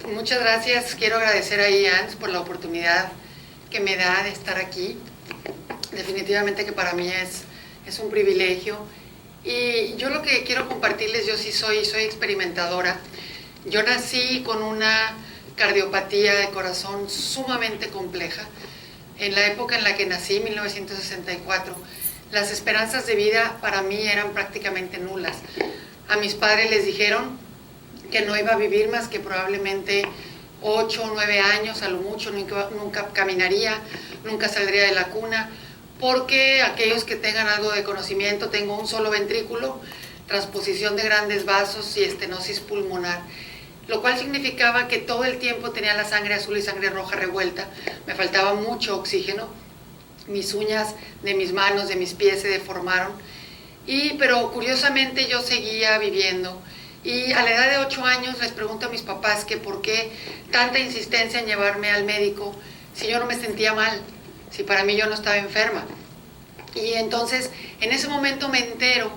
Muchas gracias. Quiero agradecer a Ians por la oportunidad que me da de estar aquí. Definitivamente que para mí es un privilegio. Y yo lo que quiero compartirles, yo sí soy experimentadora. Yo nací con una cardiopatía de corazón sumamente compleja. En la época en la que nací, 1964, las esperanzas de vida para mí eran prácticamente nulas. A mis padres les dijeron que no iba a vivir más que probablemente 8 o 9 años, a lo mucho, nunca caminaría, nunca saldría de la cuna, porque aquellos que tengan algo de conocimiento, tengo un solo ventrículo, transposición de grandes vasos y estenosis pulmonar, lo cual significaba que todo el tiempo tenía la sangre azul y sangre roja revuelta, me faltaba mucho oxígeno, mis uñas de mis manos, de mis pies se deformaron, pero curiosamente yo seguía viviendo. Y a la edad de 8 años les pregunto a mis papás que por qué tanta insistencia en llevarme al médico si yo no me sentía mal, si para mí yo no estaba enferma. Y entonces en ese momento me entero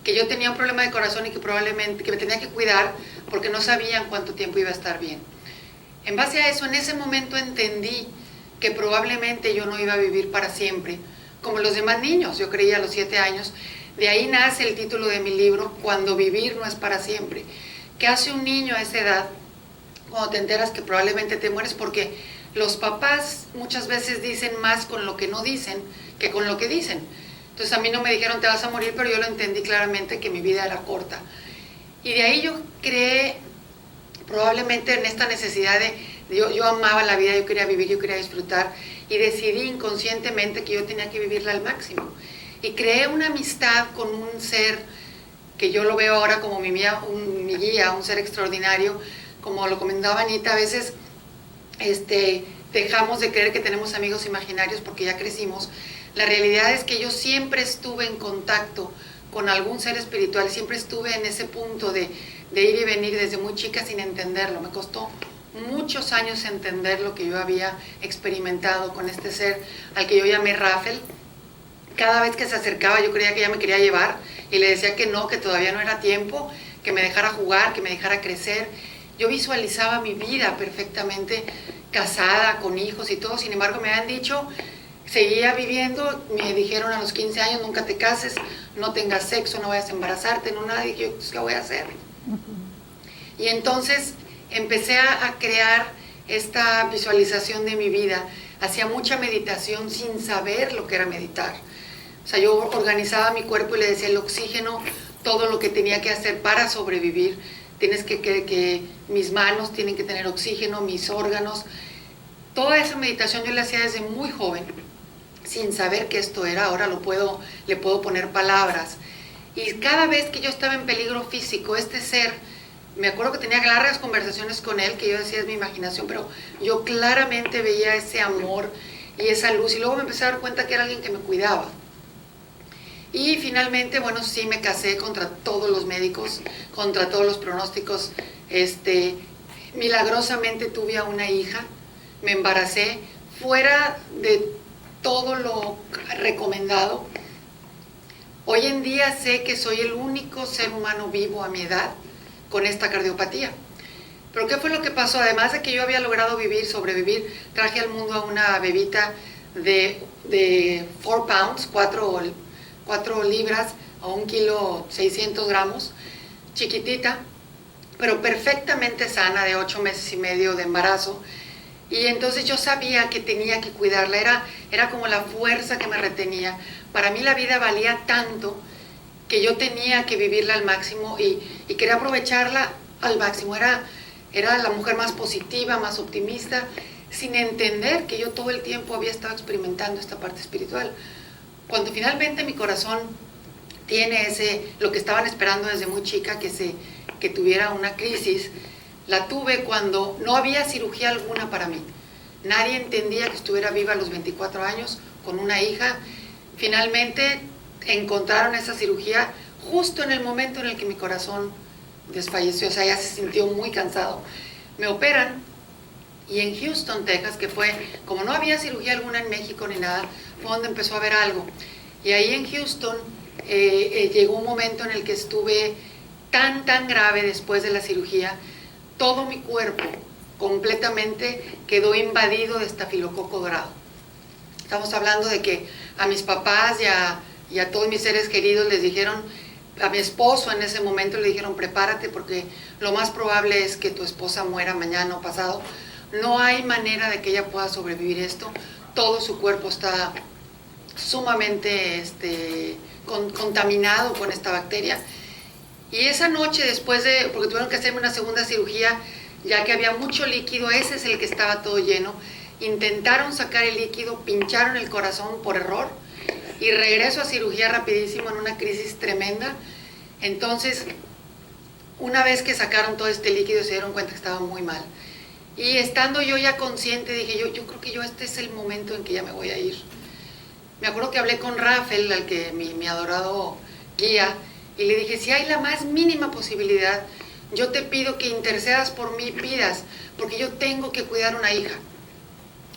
que yo tenía un problema de corazón y que probablemente que me tenía que cuidar porque no sabían cuánto tiempo iba a estar bien. En base a eso, en ese momento entendí que probablemente yo no iba a vivir para siempre, como los demás niños. Yo creía a los 7 años. De ahí nace el título de mi libro, Cuando vivir no es para siempre. ¿Qué hace un niño a esa edad cuando te enteras que probablemente te mueres? Porque los papás muchas veces dicen más con lo que no dicen que con lo que dicen. Entonces a mí no me dijeron te vas a morir, pero yo lo entendí claramente que mi vida era corta. Y de ahí yo creé probablemente en esta necesidad yo amaba la vida, yo quería vivir, yo quería disfrutar y decidí inconscientemente que yo tenía que vivirla al máximo. Y creé una amistad con un ser que yo lo veo ahora como mi guía, un ser extraordinario. Como lo comentaba Anita, a veces dejamos de creer que tenemos amigos imaginarios porque ya crecimos. La realidad es que yo siempre estuve en contacto con algún ser espiritual, siempre estuve en ese punto de ir y venir desde muy chica sin entenderlo. Me costó muchos años entender lo que yo había experimentado con este ser al que yo llamé Rafael. Cada vez que se acercaba yo creía que ella me quería llevar y le decía que no, que todavía no era tiempo, que me dejara jugar, que me dejara crecer. Yo visualizaba mi vida perfectamente casada, con hijos y todo. Sin embargo, me habían dicho, seguía viviendo, me dijeron a los 15 años, nunca te cases, no tengas sexo, no vayas a embarazarte, no nada. Y yo, ¿qué voy a hacer? Y entonces empecé a crear esta visualización de mi vida. Hacía mucha meditación sin saber lo que era meditar. O sea, yo organizaba mi cuerpo y le decía el oxígeno, todo lo que tenía que hacer para sobrevivir. Tienes que mis manos tienen que tener oxígeno, mis órganos. Toda esa meditación yo la hacía desde muy joven, sin saber qué esto era. Ahora le puedo poner palabras. Y cada vez que yo estaba en peligro físico, este ser, me acuerdo que tenía largas conversaciones con él, que yo decía es mi imaginación, pero yo claramente veía ese amor y esa luz. Y luego me empecé a dar cuenta que era alguien que me cuidaba. Y finalmente, bueno, sí me casé contra todos los médicos, contra todos los pronósticos. Milagrosamente tuve a una hija, me embaracé, fuera de todo lo recomendado. Hoy en día sé que soy el único ser humano vivo a mi edad con esta cardiopatía. Pero ¿qué fue lo que pasó? Además de que yo había logrado sobrevivir, traje al mundo a una bebita de 4 pounds, 4 libras a 1 kilo 600 gramos, chiquitita, pero perfectamente sana, de 8 meses y medio de embarazo. Y entonces yo sabía que tenía que cuidarla, era como la fuerza que me retenía. Para mí la vida valía tanto que yo tenía que vivirla al máximo y quería aprovecharla al máximo. Era la mujer más positiva, más optimista, sin entender que yo todo el tiempo había estado experimentando esta parte espiritual. Cuando finalmente mi corazón tiene lo que estaban esperando desde muy chica, que tuviera una crisis, la tuve cuando no había cirugía alguna para mí. Nadie entendía que estuviera viva a los 24 años con una hija. Finalmente encontraron esa cirugía justo en el momento en el que mi corazón desfalleció, o sea, ya se sintió muy cansado. Me operan y en Houston, Texas, que fue, como no había cirugía alguna en México ni nada, fue donde empezó a haber algo. Y ahí en Houston llegó un momento en el que estuve tan grave después de la cirugía, todo mi cuerpo completamente quedó invadido de estafilococo dorado. Estamos hablando de que a mis papás y a todos mis seres queridos les dijeron, a mi esposo en ese momento le dijeron, prepárate porque lo más probable es que tu esposa muera mañana o pasado. No hay manera de que ella pueda sobrevivir esto. Todo su cuerpo está sumamente contaminado con esta bacteria. Y esa noche, después de, porque tuvieron que hacerme una segunda cirugía, ya que había mucho líquido, ese es el que estaba todo lleno, intentaron sacar el líquido, pincharon el corazón por error, y regreso a cirugía rapidísimo en una crisis tremenda. Entonces, una vez que sacaron todo este líquido, se dieron cuenta que estaba muy mal. Y estando yo ya consciente, dije, yo creo que este es el momento en que ya me voy a ir. Me acuerdo que hablé con Rafael, al que mi adorado guía, y le dije, si hay la más mínima posibilidad, yo te pido que intercedas por mí, pidas, porque yo tengo que cuidar una hija.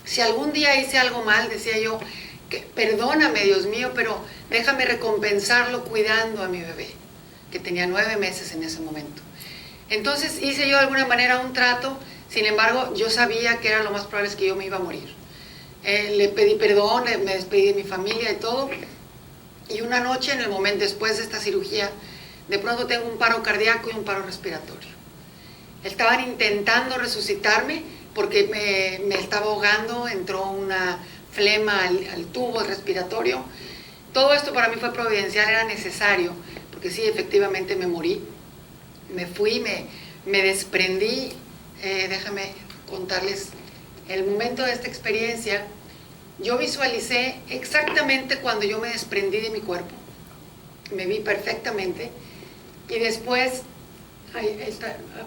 Si algún día hice algo mal, decía yo, perdóname, Dios mío, pero déjame recompensarlo cuidando a mi bebé, que tenía 9 meses en ese momento. Entonces hice yo de alguna manera un trato, sin embargo, yo sabía que era lo más probable es que yo me iba a morir. Le pedí perdón, me despedí de mi familia y todo, y una noche, en el momento después de esta cirugía, de pronto tengo un paro cardíaco y un paro respiratorio. Estaban intentando resucitarme porque me estaba ahogando, entró una flema al tubo respiratorio. Todo esto para mí fue providencial, era necesario, porque sí, efectivamente me morí. Me fui, me desprendí. Déjame contarles el momento de esta experiencia. Yo visualicé exactamente cuando yo me desprendí de mi cuerpo. Me vi perfectamente. Y después,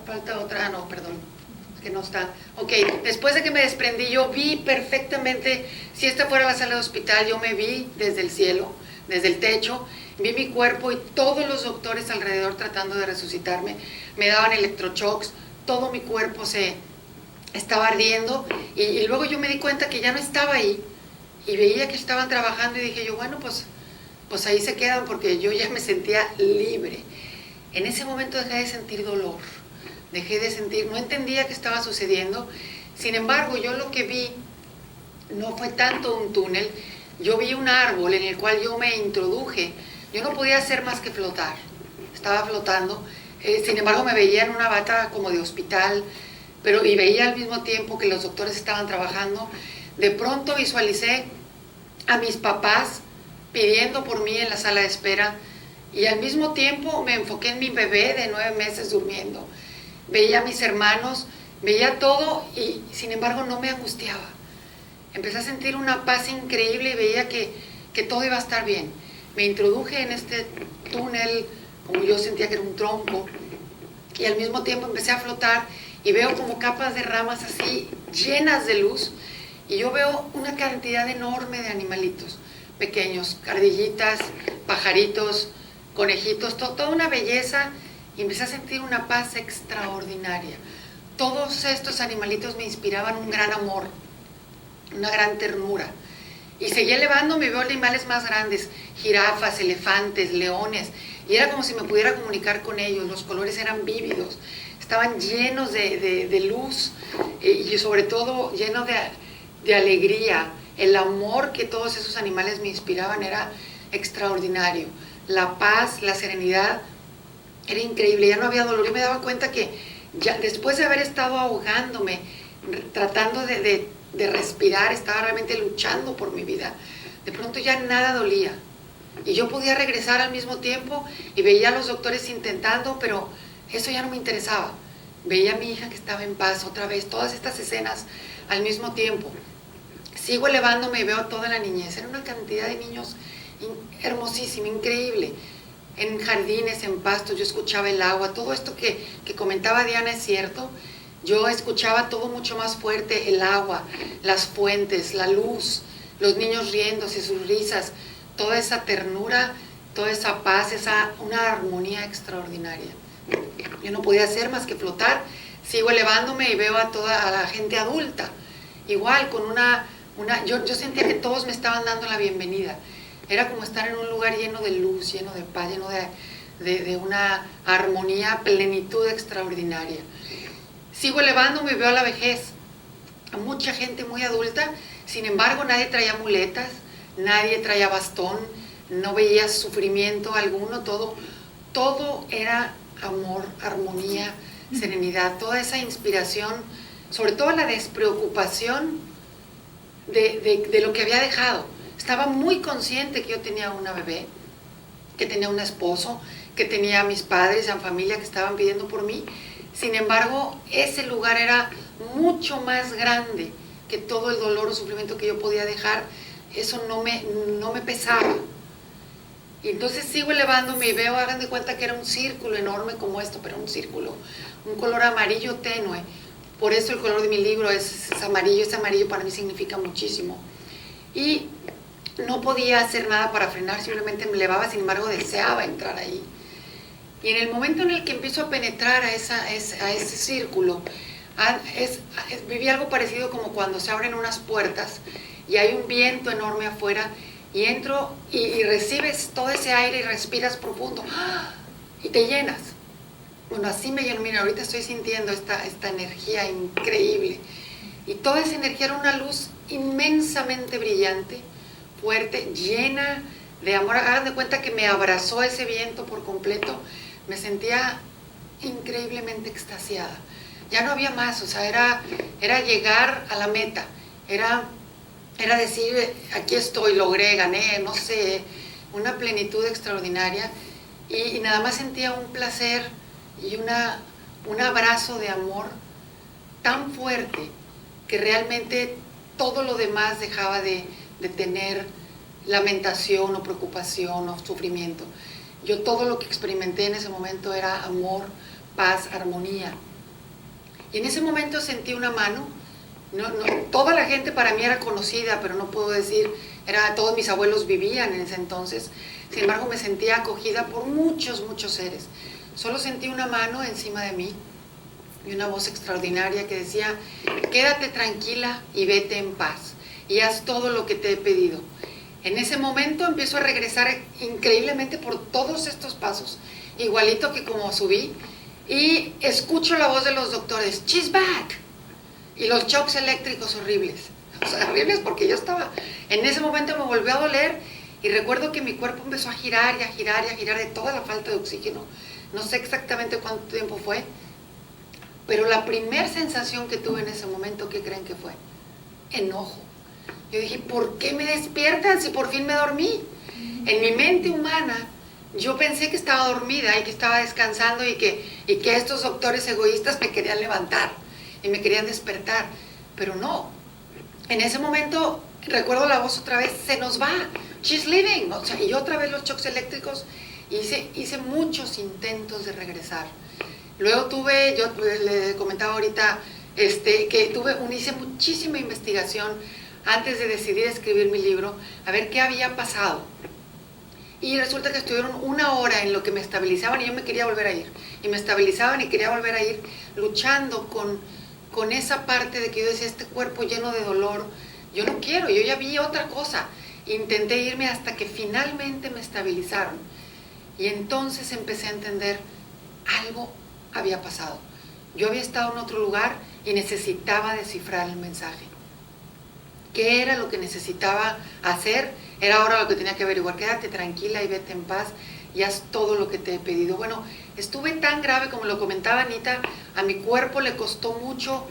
falta otra, no, perdón, que no está. Ok, después de que me desprendí, yo vi perfectamente, si esta fuera la sala de hospital, yo me vi desde el cielo, desde el techo, vi mi cuerpo y todos los doctores alrededor tratando de resucitarme, me daban electroshocks, todo mi cuerpo se estaba ardiendo y luego yo me di cuenta que ya no estaba ahí y veía que estaban trabajando y dije yo, bueno, pues ahí se quedan porque yo ya me sentía libre. En ese momento dejé de sentir dolor. No entendía qué estaba sucediendo. Sin embargo, yo lo que vi no fue tanto un túnel, yo vi un árbol en el cual yo me introduje. Yo no podía hacer más que flotar, estaba flotando. Sin embargo, me veía en una bata como de hospital, y veía al mismo tiempo que los doctores estaban trabajando. De pronto visualicé a mis papás pidiendo por mí en la sala de espera, y al mismo tiempo me enfoqué en mi bebé de 9 meses durmiendo. Veía a mis hermanos, veía todo y sin embargo no me angustiaba. Empecé a sentir una paz increíble y veía que todo iba a estar bien. Me introduje en este túnel, como yo sentía que era un tronco, y al mismo tiempo empecé a flotar y veo como capas de ramas así llenas de luz, y yo veo una cantidad enorme de animalitos pequeños, ardillitas, pajaritos, conejitos, toda una belleza, y empecé a sentir una paz extraordinaria. Todos estos animalitos me inspiraban un gran amor, una gran ternura. Y seguí elevándome y veo animales más grandes, jirafas, elefantes, leones, y era como si me pudiera comunicar con ellos. Los colores eran vívidos, estaban llenos de luz y sobre todo llenos de alegría. El amor que todos esos animales me inspiraban era extraordinario. La paz, la serenidad, era increíble, ya no había dolor. Yo me daba cuenta que ya después de haber estado ahogándome, tratando de respirar, estaba realmente luchando por mi vida. De pronto ya nada dolía y yo podía regresar al mismo tiempo y veía a los doctores intentando, pero eso ya no me interesaba. Veía a mi hija que estaba en paz otra vez, todas estas escenas al mismo tiempo. Sigo elevándome y veo toda la niñez. Era una cantidad de niños hermosísima, increíble. En jardines, en pastos, yo escuchaba el agua. Todo esto que comentaba Diana es cierto. Yo escuchaba todo mucho más fuerte, el agua, las fuentes, la luz, los niños riéndose, sus risas, toda esa ternura, toda esa paz, una armonía extraordinaria. Yo no podía hacer más que flotar. Sigo elevándome y veo a la gente adulta, igual con yo sentía que todos me estaban dando la bienvenida. Era como estar en un lugar lleno de luz, lleno de paz, lleno de una armonía, plenitud extraordinaria. Sigo elevándome y veo a la vejez, a mucha gente muy adulta, sin embargo nadie traía muletas, nadie traía bastón, no veía sufrimiento alguno, todo era amor, armonía, serenidad, toda esa inspiración, sobre todo la despreocupación de lo que había dejado. Estaba muy consciente que yo tenía una bebé, que tenía un esposo, que tenía a mis padres, a mi familia que estaban pidiendo por mí. Sin embargo, ese lugar era mucho más grande que todo el dolor o sufrimiento que yo podía dejar. Eso no me pesaba. Y entonces sigo elevándome y veo, hagan de cuenta que era un círculo enorme como esto, pero un círculo, un color amarillo tenue. Por eso el color de mi libro es amarillo. Ese amarillo para mí significa muchísimo. Y no podía hacer nada para frenar, simplemente me elevaba, sin embargo deseaba entrar ahí. Y en el momento en el que empiezo a penetrar a ese círculo, viví algo parecido como cuando se abren unas puertas y hay un viento enorme afuera, y entro y recibes todo ese aire y respiras profundo y te llenas. Bueno, así me lleno. Mira, ahorita estoy sintiendo esta energía increíble. Y toda esa energía era una luz inmensamente brillante, fuerte, llena de amor. Hagan de cuenta que me abrazó ese viento por completo. Me sentía increíblemente extasiada. Ya no había más, o sea, era llegar a la meta. Era decir, aquí estoy, logré, gané, no sé, una plenitud extraordinaria. Y nada más sentía un placer y un abrazo de amor tan fuerte que realmente todo lo demás dejaba de tener lamentación o preocupación o sufrimiento. Yo todo lo que experimenté en ese momento era amor, paz, armonía. Y en ese momento sentí una mano. Toda la gente para mí era conocida, pero no puedo decir, todos mis abuelos vivían en ese entonces. Sin embargo, me sentía acogida por muchos seres. Solo sentí una mano encima de mí y una voz extraordinaria que decía, quédate tranquila y vete en paz y haz todo lo que te he pedido. En ese momento empiezo a regresar increíblemente por todos estos pasos, igualito que como subí, y escucho la voz de los doctores, she's back, y los shocks eléctricos horribles, o sea, horribles porque yo estaba, en ese momento me volvió a doler, y recuerdo que mi cuerpo empezó a girar y a girar y a girar de toda la falta de oxígeno. No sé exactamente cuánto tiempo fue, pero la primera sensación que tuve en ese momento, ¿qué creen que fue? Enojo. Yo dije, ¿por qué me despiertan si por fin me dormí? En mi mente humana, yo pensé que estaba dormida y que estaba descansando y que estos doctores egoístas me querían levantar y me querían despertar, pero no. En ese momento, recuerdo la voz otra vez, se nos va, she's leaving, o sea, y otra vez los shocks eléctricos, hice muchos intentos de regresar. Luego yo le comentaba ahorita, que hice muchísima investigación antes de decidir escribir mi libro, a ver qué había pasado. Y resulta que estuvieron 1 hora en lo que me estabilizaban y yo me quería volver a ir. Y me estabilizaban y quería volver a ir, luchando con esa parte de que yo decía, este cuerpo lleno de dolor, yo no quiero, yo ya vi otra cosa. Intenté irme hasta que finalmente me estabilizaron. Y entonces empecé a entender, algo había pasado. Yo había estado en otro lugar y necesitaba descifrar el mensaje. ¿Qué era lo que necesitaba hacer? Era ahora lo que tenía que averiguar. Quédate tranquila y vete en paz y haz todo lo que te he pedido. Bueno, estuve tan grave como lo comentaba Anita, a mi cuerpo le costó mucho.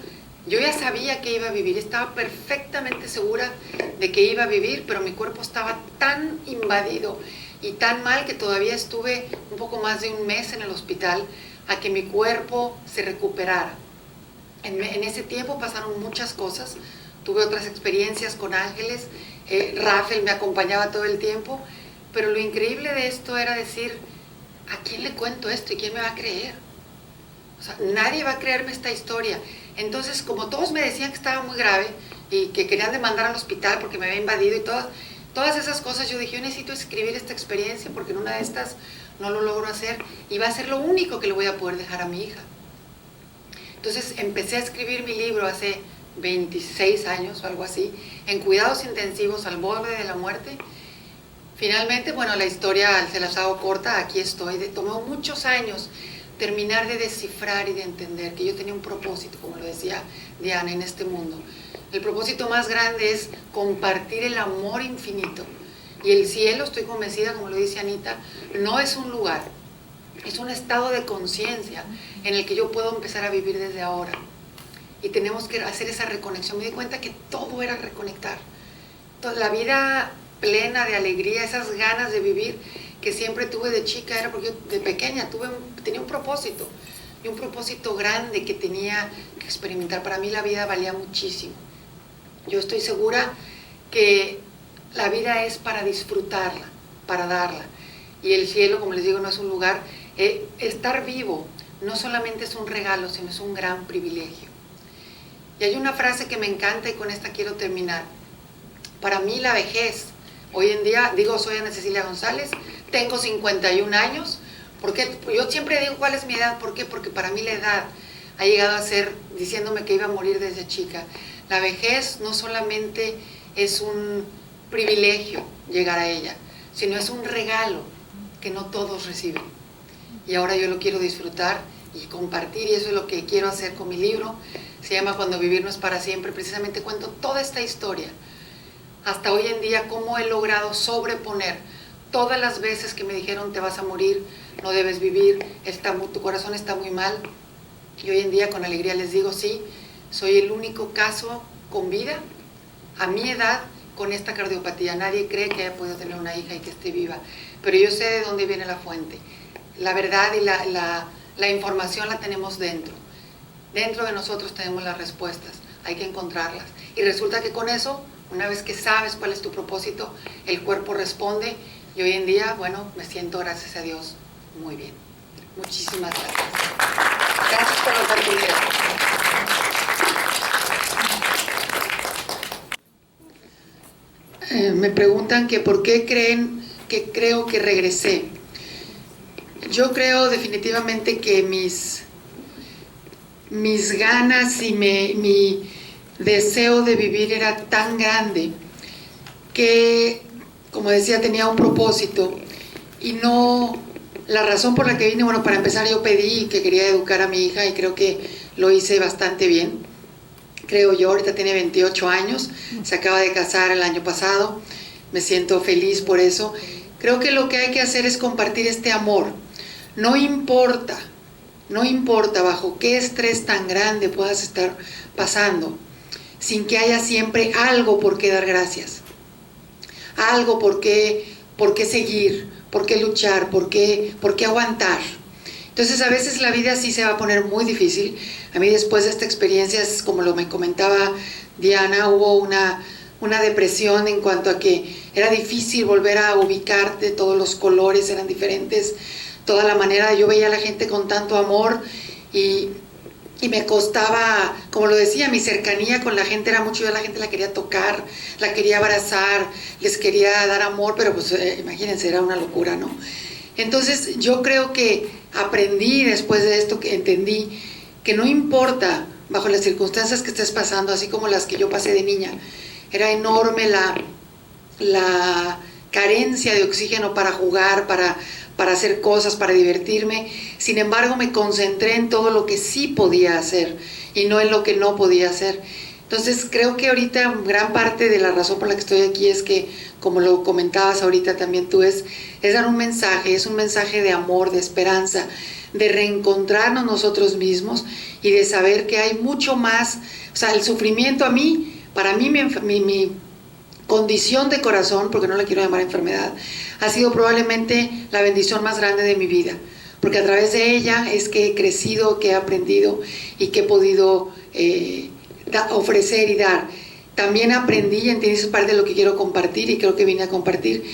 Yo ya sabía que iba a vivir, estaba perfectamente segura de que iba a vivir, pero mi cuerpo estaba tan invadido y tan mal que todavía estuve un poco más de 1 mes en el hospital a que mi cuerpo se recuperara. En ese tiempo pasaron muchas cosas. Tuve otras experiencias con ángeles, Rafael me acompañaba todo el tiempo, pero lo increíble de esto era decir, ¿a quién le cuento esto y quién me va a creer? O sea, nadie va a creerme esta historia. Entonces, como todos me decían que estaba muy grave y que querían demandar al hospital porque me había invadido y todas esas cosas, yo dije, yo necesito escribir esta experiencia porque en una de estas no lo logro hacer y va a ser lo único que le voy a poder dejar a mi hija. Entonces, empecé a escribir mi libro hace 26 años o algo así, en cuidados intensivos al borde de la muerte. Finalmente, bueno, la historia se las hago corta, aquí estoy, tomó muchos años terminar de descifrar y de entender que yo tenía un propósito, como lo decía Diana, en este mundo. El propósito más grande es compartir el amor infinito. Y el cielo, estoy convencida, como lo dice Anita, no es un lugar, es un estado de conciencia en el que yo puedo empezar a vivir desde ahora. Y tenemos que hacer esa reconexión. Me di cuenta que todo era reconectar. Toda la vida plena de alegría, esas ganas de vivir que siempre tuve de chica, era porque yo de pequeña tenía un propósito. Y un propósito grande que tenía que experimentar. Para mí la vida valía muchísimo. Yo estoy segura que la vida es para disfrutarla, para darla. Y el cielo, como les digo, no es un lugar. Estar vivo no solamente es un regalo, sino es un gran privilegio. Y hay una frase que me encanta y con esta quiero terminar. Para mí la vejez, hoy en día, soy Ana Cecilia González, tengo 51 años. ¿Por qué? Yo siempre digo cuál es mi edad. ¿Por qué? Porque para mí la edad ha llegado a ser, diciéndome que iba a morir desde chica. La vejez no solamente es un privilegio llegar a ella, sino es un regalo que no todos reciben. Y ahora yo lo quiero disfrutar y compartir, y eso es lo que quiero hacer con mi libro. Se llama Cuando vivir no es para siempre. Precisamente cuento toda esta historia, hasta hoy en día, cómo he logrado sobreponer todas las veces que me dijeron te vas a morir, no debes vivir, tu corazón está muy mal. Y hoy en día con alegría les digo, sí, soy el único caso con vida, a mi edad, con esta cardiopatía. Nadie cree que haya podido tener una hija y que esté viva, pero yo sé de dónde viene la fuente. La verdad y la información la tenemos dentro. Dentro de nosotros tenemos las respuestas, hay que encontrarlas. Y resulta que con eso, una vez que sabes cuál es tu propósito, el cuerpo responde. Y hoy en día, me siento, gracias a Dios, muy bien. Muchísimas gracias. Gracias por la oportunidad. Me preguntan que por qué creen que creo que regresé. Yo creo definitivamente que mis ganas y mi deseo de vivir era tan grande que, como decía, tenía un propósito. Y no, la razón por la que vine, para empezar yo pedí que quería educar a mi hija y creo que lo hice bastante bien. Creo yo, ahorita tiene 28 años, se acaba de casar el año pasado, me siento feliz por eso. Creo que lo que hay que hacer es compartir este amor. No importa bajo qué estrés tan grande puedas estar pasando, sin que haya siempre algo por qué dar gracias, algo por qué seguir, por qué luchar, por qué aguantar. Entonces a veces la vida sí se va a poner muy difícil. A mí después de esta experiencia, como me comentaba Diana, hubo una depresión en cuanto a que era difícil volver a ubicarte, todos los colores eran diferentes, toda la manera, yo veía a la gente con tanto amor y me costaba, como lo decía, mi cercanía con la gente era mucho. Yo a la gente la quería tocar, la quería abrazar, les quería dar amor, pero imagínense, era una locura, ¿no? Entonces yo creo que aprendí después de esto, que entendí que no importa bajo las circunstancias que estés pasando, así como las que yo pasé de niña, era enorme la carencia de oxígeno para jugar, para hacer cosas, para divertirme. Sin embargo, me concentré en todo lo que sí podía hacer y no en lo que no podía hacer. Entonces, creo que ahorita gran parte de la razón por la que estoy aquí es que, como lo comentabas ahorita también tú, es dar un mensaje, es un mensaje de amor, de esperanza, de reencontrarnos nosotros mismos y de saber que hay mucho más. O sea, el sufrimiento para mí mi condición de corazón, porque no la quiero llamar enfermedad, ha sido probablemente la bendición más grande de mi vida, porque a través de ella es que he crecido, que he aprendido y que he podido ofrecer y dar. También aprendí, y entendí, eso es parte de lo que quiero compartir y creo que vine a compartir,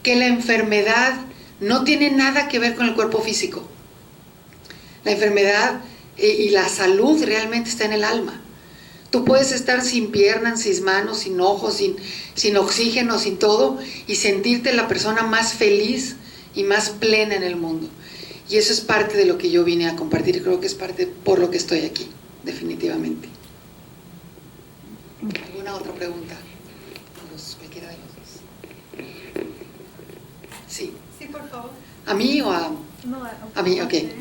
que la enfermedad no tiene nada que ver con el cuerpo físico. La enfermedad y la salud realmente está en el alma. Tú puedes estar sin piernas, sin manos, sin ojos, sin oxígeno, sin todo, y sentirte la persona más feliz y más plena en el mundo. Y eso es parte de lo que yo vine a compartir y creo que es parte por lo que estoy aquí, definitivamente. ¿Alguna otra pregunta? Cualquiera de los dos. Sí. Sí, por favor. ¿A mí o a...? No, a mí, ok. Sí.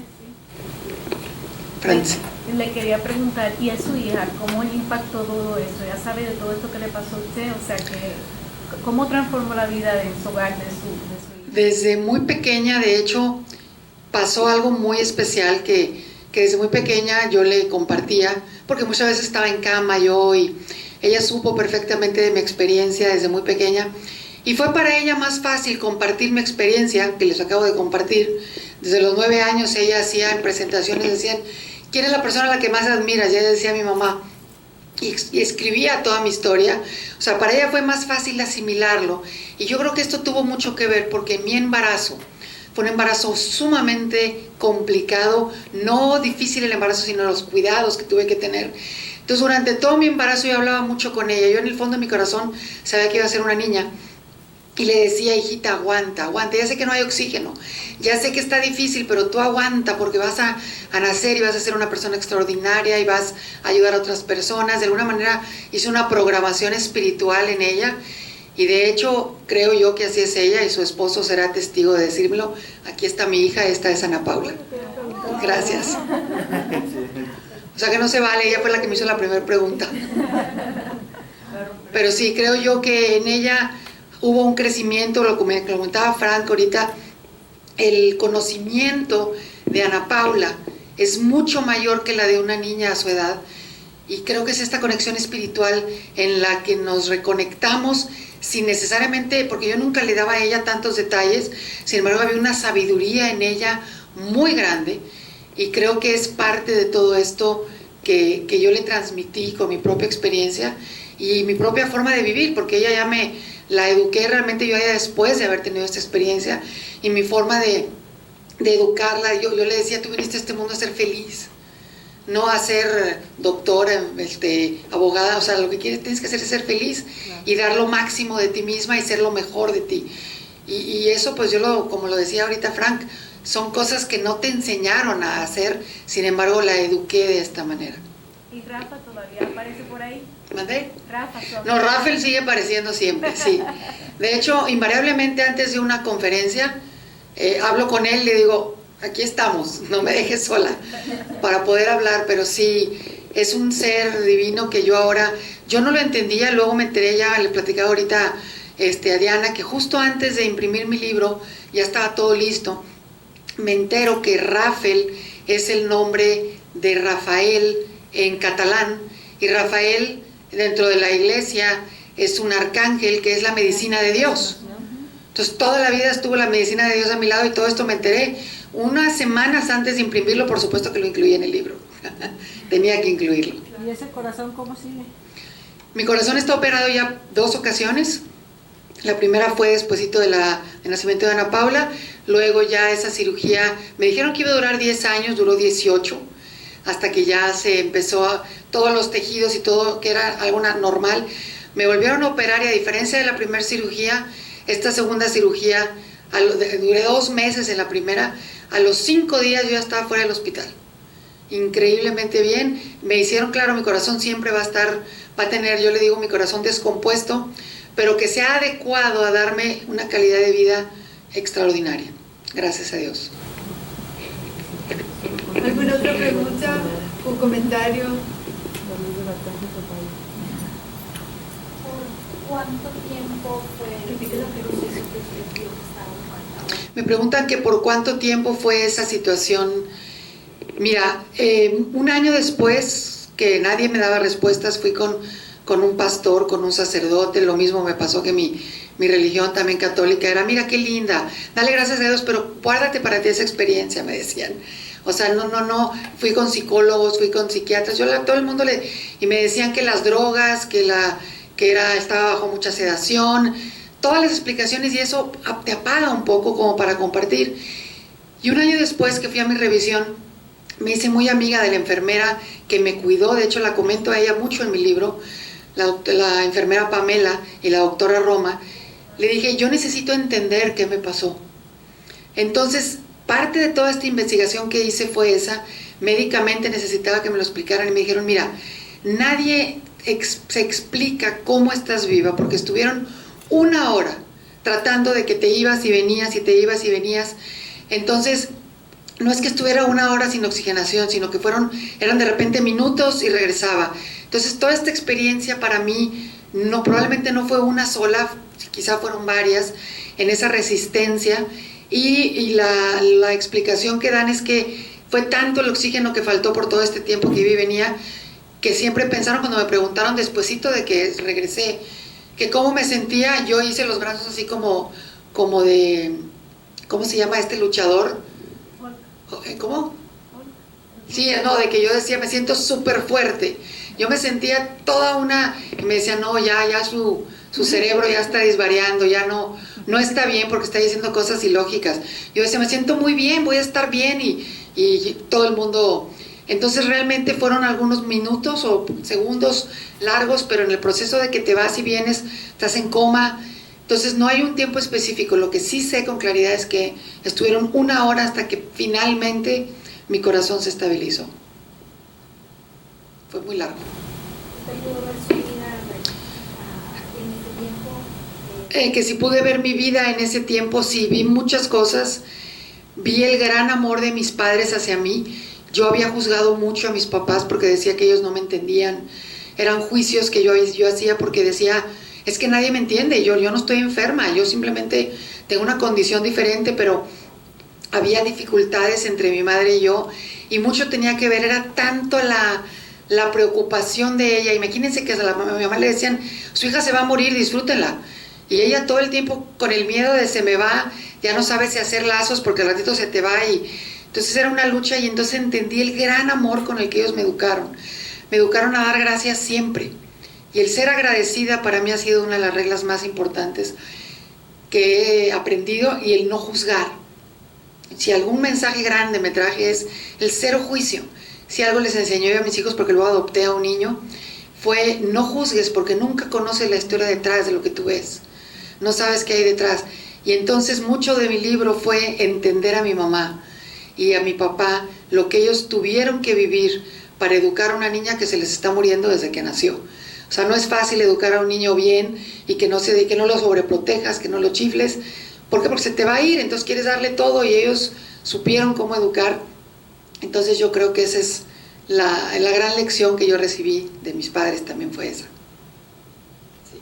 Francis. Le quería preguntar, ¿y a su hija cómo le impactó todo eso? ¿Ya sabe de todo esto que le pasó a usted? O sea, ¿cómo transformó la vida de su hogar, de su hija? Desde muy pequeña, de hecho, pasó algo muy especial que desde muy pequeña yo le compartía, porque muchas veces estaba en cama yo y ella supo perfectamente de mi experiencia desde muy pequeña. Y fue para ella más fácil compartir mi experiencia, que les acabo de compartir. Desde los 9 años ella hacía en presentaciones, decían, ¿quién es la persona a la que más admiras? Y ella decía mi mamá. Y escribía toda mi historia. O sea, para ella fue más fácil asimilarlo. Y yo creo que esto tuvo mucho que ver porque mi embarazo fue un embarazo sumamente complicado, no difícil el embarazo, sino los cuidados que tuve que tener. Entonces, durante todo mi embarazo yo hablaba mucho con ella. Yo en el fondo de mi corazón sabía que iba a ser una niña. Y le decía, hijita, aguanta, aguanta, ya sé que no hay oxígeno, ya sé que está difícil, pero tú aguanta porque vas a nacer y vas a ser una persona extraordinaria y vas a ayudar a otras personas. De alguna manera hice una programación espiritual en ella y de hecho creo yo que así es ella y su esposo será testigo de decírmelo. Aquí está mi hija, esta es Ana Paula. Gracias. O sea que no se vale, ella fue la que me hizo la primera pregunta. Pero sí, creo yo que en ella hubo un crecimiento, lo comentaba Frank ahorita, el conocimiento de Ana Paula es mucho mayor que la de una niña a su edad y creo que es esta conexión espiritual en la que nos reconectamos sin necesariamente, porque yo nunca le daba a ella tantos detalles, sin embargo había una sabiduría en ella muy grande y creo que es parte de todo esto que yo le transmití con mi propia experiencia y mi propia forma de vivir, porque ella ya la eduqué realmente yo ya después de haber tenido esta experiencia y mi forma de educarla, yo le decía, tú viniste a este mundo a ser feliz, no a ser doctora, abogada, o sea, lo que tienes que hacer es ser feliz y dar lo máximo de ti misma y ser lo mejor de ti. Y eso pues como lo decía ahorita Frank, son cosas que no te enseñaron a hacer, sin embargo la eduqué de esta manera. ¿Y Rafa todavía aparece por ahí? ¿Mandé? Rafa. No, Rafael sigue apareciendo siempre, sí. De hecho, invariablemente antes de una conferencia, hablo con él y le digo, aquí estamos, no me dejes sola, para poder hablar, pero sí, es un ser divino que yo no lo entendía, luego me enteré, ya le platicaba ahorita a Diana, que justo antes de imprimir mi libro, ya estaba todo listo, me entero que Rafael es el nombre de Rafael en catalán, y Rafael dentro de la iglesia es un arcángel que es la medicina de Dios. Entonces toda la vida estuvo la medicina de Dios a mi lado y todo esto me enteré unas semanas antes de imprimirlo, por supuesto que lo incluí en el libro. Tenía que incluirlo. ¿Y ese corazón cómo sigue? Mi corazón está operado ya 2 ocasiones. La primera fue despuesito del nacimiento de Ana Paula, luego ya esa cirugía, me dijeron que iba a durar 10 años, duró 18, hasta que ya se empezó todos los tejidos y todo, que era algo normal. Me volvieron a operar y a diferencia de la primera cirugía, esta segunda cirugía, duré 2 meses en la primera, a los 5 días yo ya estaba fuera del hospital. Increíblemente bien, me hicieron claro, mi corazón siempre va a tener, yo le digo, mi corazón descompuesto, pero que sea adecuado a darme una calidad de vida extraordinaria. Gracias a Dios. ¿Alguna otra pregunta o comentario? ¿Por cuánto tiempo fue el proceso que usted vio que estaba muerta? Me preguntan que por cuánto tiempo fue esa situación. Mira, 1 año después, que nadie me daba respuestas, fui con un pastor, con un sacerdote. Lo mismo me pasó que mi religión también católica era, mira qué linda, dale gracias a Dios, pero guárdate para ti esa experiencia, me decían. O sea, no, fui con psicólogos, fui con psiquiatras, todo el mundo y me decían que las drogas, estaba bajo mucha sedación, todas las explicaciones, y eso te apaga un poco como para compartir. Y 1 año después que fui a mi revisión, me hice muy amiga de la enfermera que me cuidó, de hecho la comento a ella mucho en mi libro, la enfermera Pamela y la doctora Roma. Le dije, yo necesito entender qué me pasó. Entonces, parte de toda esta investigación que hice fue esa. Médicamente necesitaba que me lo explicaran y me dijeron, mira, nadie se explica cómo estás viva, porque estuvieron 1 hora tratando de que te ibas y venías y te ibas y venías. Entonces, no es que estuviera 1 hora sin oxigenación, sino que eran de repente minutos y regresaba. Entonces toda esta experiencia para mí probablemente no fue una sola, quizá fueron varias, en esa resistencia, y la explicación que dan es que fue tanto el oxígeno que faltó por todo este tiempo que iba y venía, que siempre pensaron cuando me preguntaron despuesito de que regresé, que cómo me sentía. Yo hice los brazos así como de, ¿cómo se llama este luchador? ¿Cómo? Sí, no, de que yo decía, me siento súper fuerte. Yo me sentía y me decía, no, ya su cerebro ya está disvariando, ya no está bien porque está diciendo cosas ilógicas. Yo decía, me siento muy bien, voy a estar bien, y todo el mundo. Entonces realmente fueron algunos minutos o segundos largos, pero en el proceso de que te vas y vienes, estás en coma. Entonces no hay un tiempo específico. Lo que sí sé con claridad es que estuvieron 1 hora hasta que finalmente mi corazón se estabilizó. Fue muy largo. ¿Usted pudo ver su vida en ese tiempo? Que si pude ver mi vida en ese tiempo, sí, vi muchas cosas. Vi el gran amor de mis padres hacia mí. Yo había juzgado mucho a mis papás porque decía que ellos no me entendían. Eran juicios que yo hacía porque decía, es que nadie me entiende, yo no estoy enferma, yo simplemente tengo una condición diferente, pero había dificultades entre mi madre y yo, y mucho tenía que ver, era tanto la preocupación de ella. Imagínense que a mi mamá le decían, su hija se va a morir, disfrútenla. Y ella todo el tiempo con el miedo de se me va, ya no sabe si hacer lazos porque al ratito se te va, y entonces era una lucha. Y entonces entendí el gran amor con el que ellos me educaron a dar gracias siempre, y el ser agradecida para mí ha sido una de las reglas más importantes que he aprendido, y el no juzgar. Si algún mensaje grande me traje es el cero juicio. Si algo les enseñé yo a mis hijos, porque luego adopté a un niño, fue no juzgues, porque nunca conoces la historia detrás de lo que tú ves, no sabes qué hay detrás. Y entonces mucho de mi libro fue entender a mi mamá y a mi papá, lo que ellos tuvieron que vivir para educar a una niña que se les está muriendo desde que nació. O sea, no es fácil educar a un niño bien y que no lo sobreprotejas, que no lo chifles. ¿Por qué? Porque se te va a ir, entonces quieres darle todo, y ellos supieron cómo educar. Entonces yo creo que esa es la gran lección que yo recibí de mis padres, también fue esa. Sí.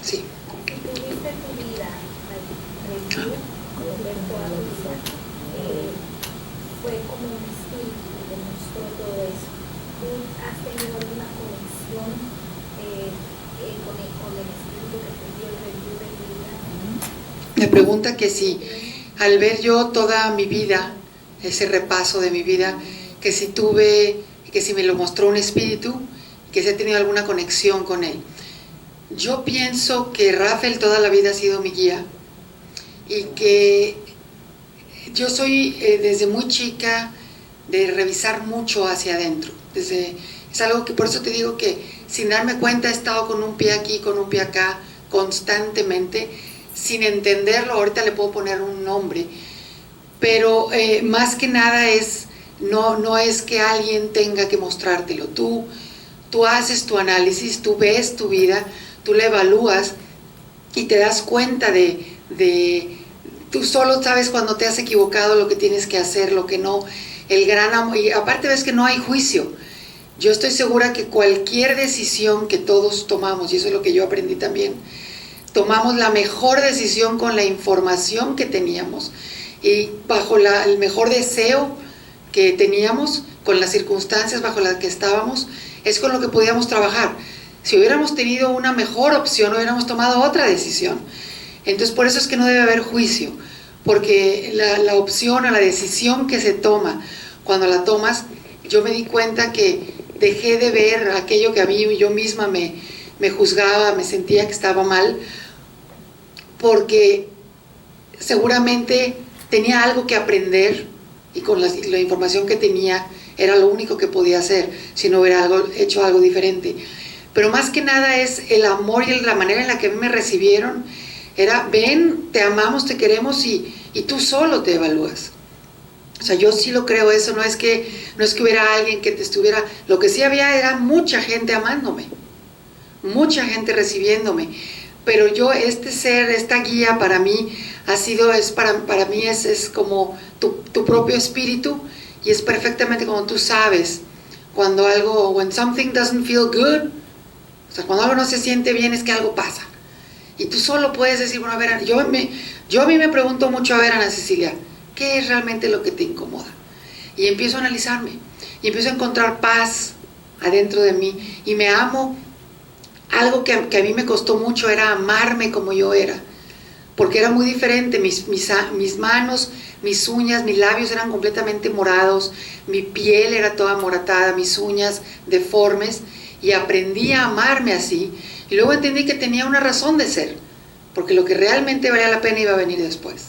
Si tuviste tu vida, review, ver toda tu vida, fue como un espíritu que te mostró todo eso. ¿Tú has tenido alguna conexión con el espíritu que te dio el review de tu vida? Me pregunta que si al ver yo toda mi vida, ese repaso de mi vida, que si me lo mostró un espíritu, que si he tenido alguna conexión con él. Yo pienso que Rafael toda la vida ha sido mi guía, y que yo soy desde muy chica de revisar mucho hacia adentro. Es algo que por eso te digo que sin darme cuenta he estado con un pie aquí, con un pie acá, constantemente, sin entenderlo. Ahorita le puedo poner un nombre, pero más que nada no es que alguien tenga que mostrártelo. Tú haces tu análisis, tú ves tu vida, tú la evalúas y te das cuenta tú solo sabes cuando te has equivocado, lo que tienes que hacer, lo que no, el gran amor. Y aparte ves que no hay juicio. Yo estoy segura que cualquier decisión que todos tomamos, y eso es lo que yo aprendí también, tomamos la mejor decisión con la información que teníamos y bajo el mejor deseo que teníamos, con las circunstancias bajo las que estábamos, es con lo que podíamos trabajar. Si hubiéramos tenido una mejor opción, hubiéramos tomado otra decisión. Entonces por eso es que no debe haber juicio, porque la opción o la decisión que se toma, cuando la tomas, yo me di cuenta que dejé de ver aquello que a mí yo misma me juzgaba, me sentía que estaba mal, porque seguramente tenía algo que aprender, y con la información que tenía era lo único que podía hacer si no hubiera hecho algo diferente. Pero más que nada es el amor y la manera en la que a mí me recibieron. Era, ven, te amamos, te queremos, y tú solo te evalúas. O sea, yo sí lo creo eso, no es que hubiera alguien que te estuviera. Lo que sí había era mucha gente amándome, mucha gente recibiéndome, pero yo, esta guía para mí para mí es como tu propio espíritu, y es perfectamente como tú sabes cuando algo, when something doesn't feel good, o sea, cuando algo no se siente bien, es que algo pasa. Y tú solo puedes decir, bueno, a ver, yo a mí me pregunto mucho, a ver, Ana Cecilia, ¿qué es realmente lo que te incomoda? Y empiezo a analizarme, y empiezo a encontrar paz adentro de mí, y me amo. Algo que a mí me costó mucho era amarme como yo era, porque era muy diferente. Mis manos, mis uñas, mis labios eran completamente morados, mi piel era toda moratada, mis uñas deformes, y aprendí a amarme así, y luego entendí que tenía una razón de ser, porque lo que realmente valía la pena iba a venir después.